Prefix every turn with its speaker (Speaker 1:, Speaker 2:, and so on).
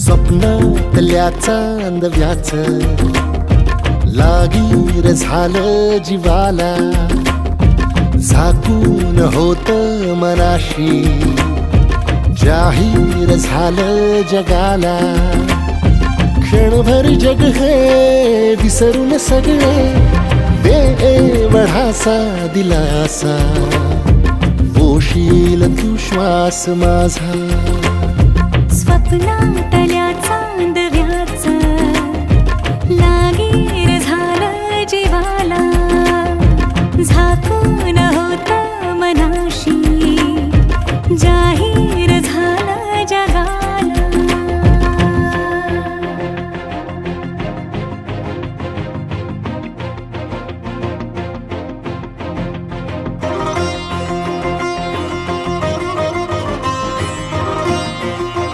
Speaker 1: स्वप्नातल्या चांदव्याच लागीर झालं जीवाला, झाकून होत मनाशी जाहीर झालं जगाला. क्षणभर जग हे विसरून सगळे देवढासा दिलासा, पोशील तू श्वास माझा.
Speaker 2: स्वप्ना